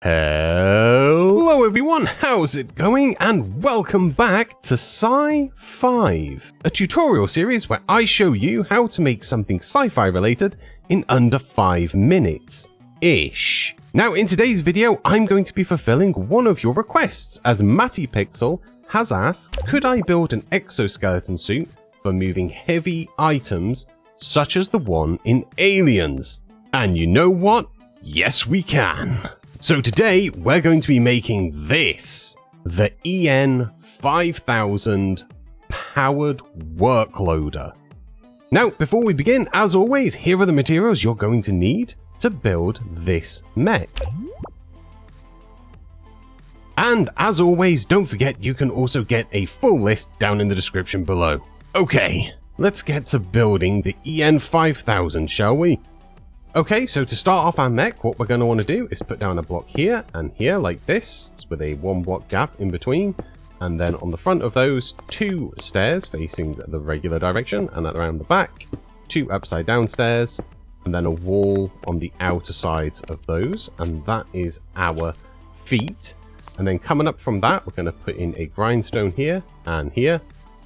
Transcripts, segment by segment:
Hello everyone, how's it going? And welcome back to Sci-5, a tutorial series where I show you how to make something sci-fi related in under 5 minutes-ish. Now in today's video, I'm going to be fulfilling one of your requests, as 𝗥𝗘𝗦𝗢𝗥𝗖𝗘𝗦 has asked, could I build an exoskeleton suit for moving heavy items such as the one in Aliens? And you know what? Yes we can! So today we're going to be making this, the 𝗓𝗓𝗓 powered workloader. Now before we begin, as always, here are the materials you're going to need to build this mech. And as always, don't forget you can also get a full list down in the description below. Okay, let's get to building the 𝗓𝗓𝗓𝗡, shall we? Okay, so to start off our mech, what we're going to want to do is put down a block here and here like this, with a 1 block gap in between, and then on the front of those, 2 stairs facing the regular direction, and around the back, 2 upside down stairs, and then a wall on the outer sides of those, and that is our feet. And then coming up from that, we're going to put in a grindstone here, and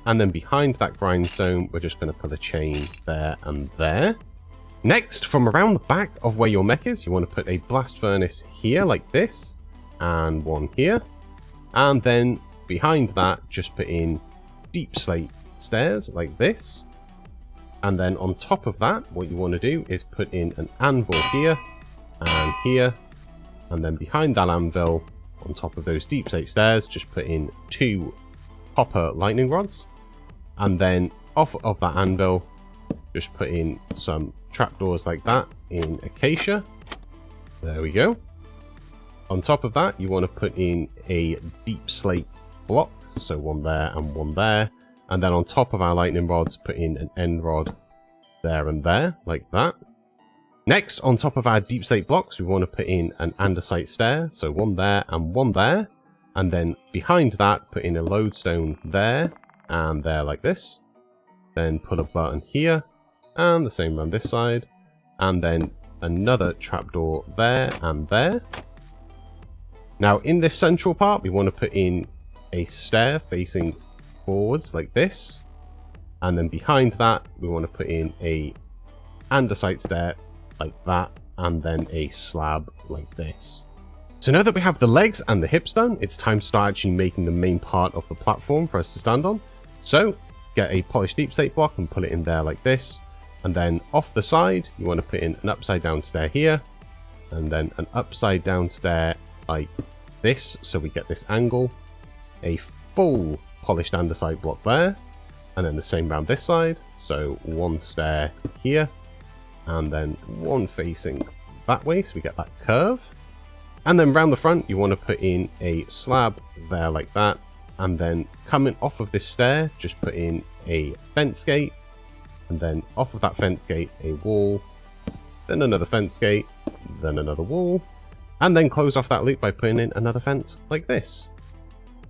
then behind that grindstone, we're just going to put a chain there and there. Next, from around the back of where your mech is, you want to put a blast furnace here like this, and one here. And then behind that, just put in deep slate stairs like this. And then on top of that, what you want to do is put in an anvil here, and then behind that anvil, on top of those deep slate stairs, just put in 2 copper lightning rods. And then off of that anvil, just put in some trapdoors like that in Acacia. There we go. On top of that, you want to put in a deep slate block, so one there and one there. And then on top of our lightning rods, put in an end rod there and there, like that. Next, on top of our deep slate blocks, we want to put in an andesite stair, so one there and one there. And then behind that, put in a lodestone there and there like this. Then put a button here, and the same around this side, and then another trapdoor there and there. Now in this central part, we want to put in a stair facing forwards like this, and then behind that, we want to put in a andesite stair like that, and then a slab like this. So now that we have the legs and the hips done, it's time to start actually making the main part of the platform for us to stand on. So get a polished deep slate block and put it in there like this. And then off the side, you want to put in an upside down stair here, and then an upside down stair like this, so we get this angle. A full polished andesite block there, and then the same around this side, so 1 stair here, and then 1 facing that way, so we get that curve. And then round the front, you want to put in a slab there like that, and then coming off of this stair, just put in a fence gate. And then off of that fence gate, a wall, then another fence gate, then another wall, and then close off that loop by putting in another fence like this.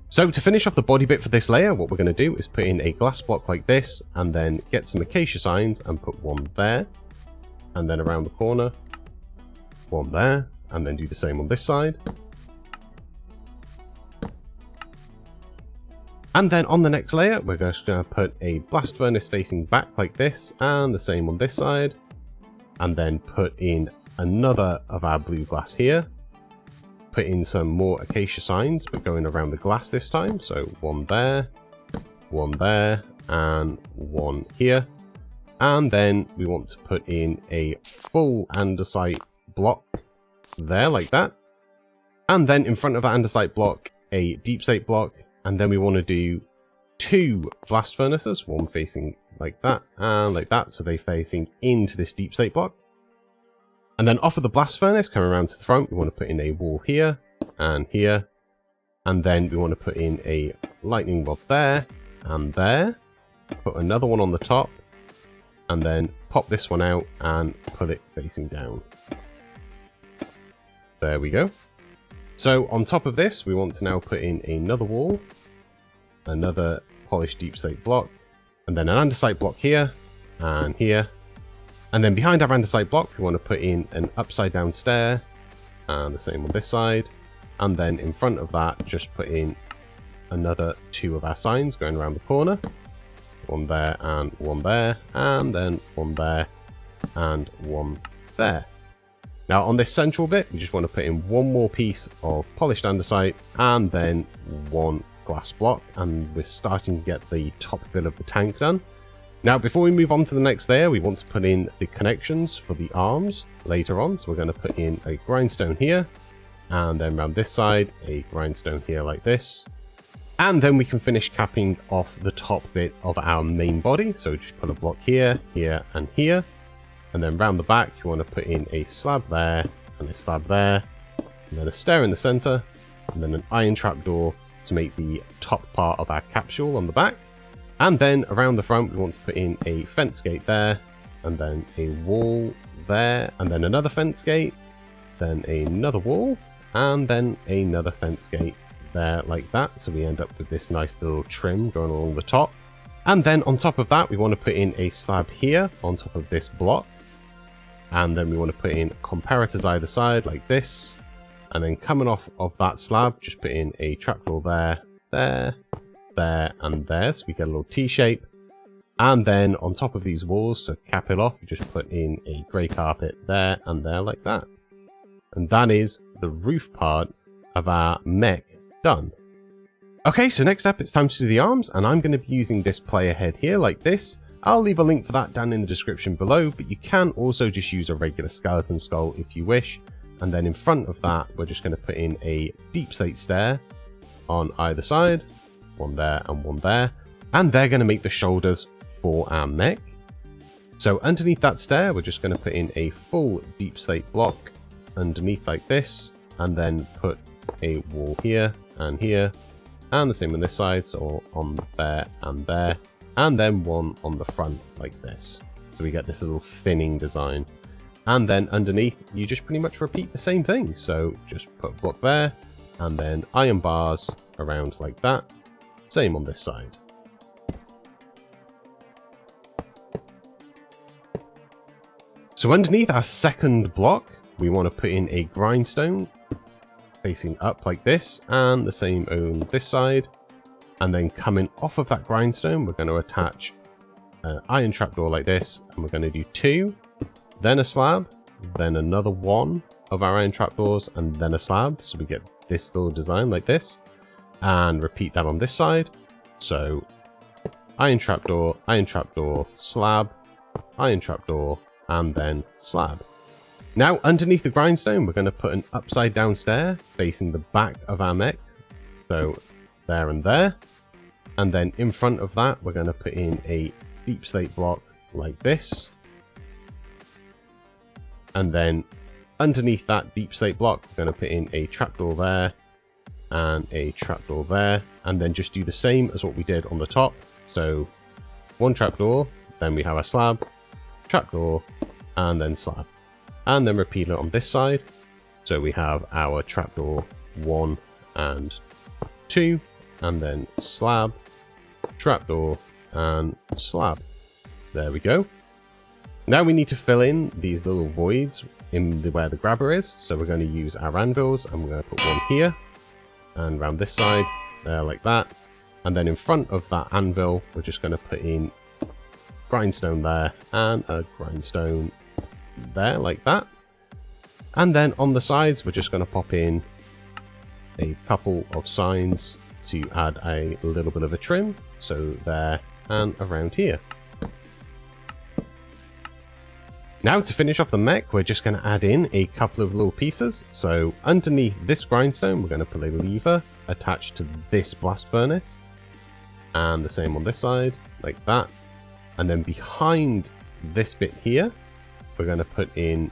So to finish off the body bit for this layer, what we're going to do is put in a glass block like this, and then get some acacia signs and put 1 there, and then around the corner, 1 there, and then do the same on this side. And then on the next layer, we're just going to put a blast furnace facing back like this, and the same on this side. And then put in another of our blue glass here. Put in some more acacia signs, but going around the glass this time. So 1 there, 1 there, and 1 here. And then we want to put in a full andesite block there like that. And then in front of that andesite block, a deep slate block. And then we want to do 2 blast furnaces, 1 facing like that and like that, so they're facing into this deep slate block. And then off of the blast furnace, coming around to the front, we want to put in a wall here, and then we want to put in a lightning rod there, and there. Put another one on the top, and then pop this one out and put it facing down. There we go. So on top of this, we want to now put in another wall, another polished deep slate block, and then an andesite block here, and then behind our andesite block, we want to put in an upside down stair, and the same on this side. And then in front of that, just put in another 2 of our signs going around the corner. One there and one there, and then one there and one there. Now on this central bit, we just want to put in one more piece of polished andesite and then one glass block, and we're starting to get the top bit of the tank done. Now before we move on to the next layer, we want to put in the connections for the arms later on. So we're going to put in a grindstone here, and then around this side, a grindstone here like this. And then we can finish capping off the top bit of our main body. So just put a block here, here, and here. And then round the back, you want to put in a slab there, and a slab there, and then a stair in the center, and then an iron trapdoor to make the top part of our capsule on the back. And then around the front, we want to put in a fence gate there, and then a wall there, and then another fence gate, then another wall, and then another fence gate there like that. So we end up with this nice little trim going along the top. And then on top of that, we want to put in a slab here on top of this block. And then we want to put in comparators either side like this. And then coming off of that slab, just put in a trapdoor there, there, there, and there. So we get a little T shape. And then on top of these walls, to cap it off, you just put in a grey carpet there and there like that. And that is the roof part of our mech done. Okay, so next up it's time to do the arms, and I'm going to be using this player head here like this. I'll leave a link for that down in the description below, but you can also just use a regular skeleton skull if you wish. And then in front of that, we're just going to put in a deep slate stair on either side, one there and one there, and they're going to make the shoulders for our mech. So underneath that stair, we're just going to put in a full deep slate block underneath like this, and then put a wall here and here, and the same on this side, so on there, and then one on the front like this. So we get this little thinning design. And then underneath, you just pretty much repeat the same thing. So just put a block there, and then iron bars around like that. Same on this side. So underneath our second block, we want to put in a grindstone facing up like this, and the same on this side. And then coming off of that grindstone, we're going to attach an iron trapdoor like this, and we're going to do 2, then a slab, then another 1 of our iron trapdoors, and then a slab. So we get this little design like this, and repeat that on this side. So iron trapdoor, slab, iron trapdoor, and then slab. Now, underneath the grindstone, we're going to put an upside down stair facing the back of our mech. So there and there. And then in front of that, we're going to put in a deep slate block like this. And then underneath that deep slate block, we're going to put in a trapdoor there and a trapdoor there. And then just do the same as what we did on the top. So one trapdoor, then we have a slab, trapdoor, and then slab. And then repeat it on this side. So we have our trapdoor 1 and 2, and then slab, trapdoor, and slab. There we go. Now we need to fill in these little voids where the grabber is. So we're going to use our anvils, and we're going to put one here, and around this side, there like that. And then in front of that anvil, we're just going to put in grindstone there, and a grindstone there like that. And then on the sides, we're just going to pop in a couple of signs to add a little bit of a trim. So there and around here. Now to finish off the mech, we're just going to add in a couple of little pieces. So underneath this grindstone, we're going to put a lever attached to this blast furnace. And the same on this side, like that. And then behind this bit here, we're going to put in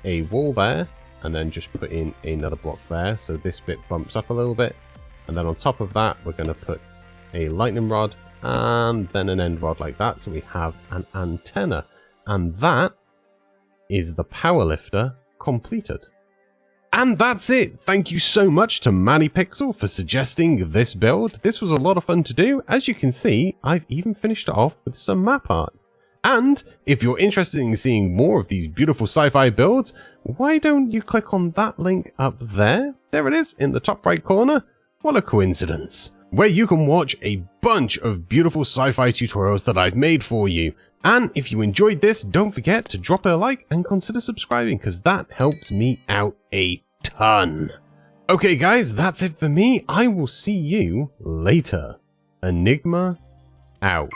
a wall there, and then just put in another block there. So this bit bumps up a little bit. And then on top of that, we're going to put a lightning rod and then an end rod like that. So we have an antenna. And that is the power lifter completed. And that's it. Thank you so much to ManiPixel for suggesting this build. This was a lot of fun to do. As you can see, I've even finished it off with some map art. And if you're interested in seeing more of these beautiful sci-fi builds, why don't you click on that link up there? There it is in the top right corner. What a coincidence. Where you can watch a bunch of beautiful sci-fi tutorials that I've made for you. And if you enjoyed this, don't forget to drop it a like and consider subscribing, because that helps me out a ton. Okay guys, that's it for me. I will see you later. Enigma out.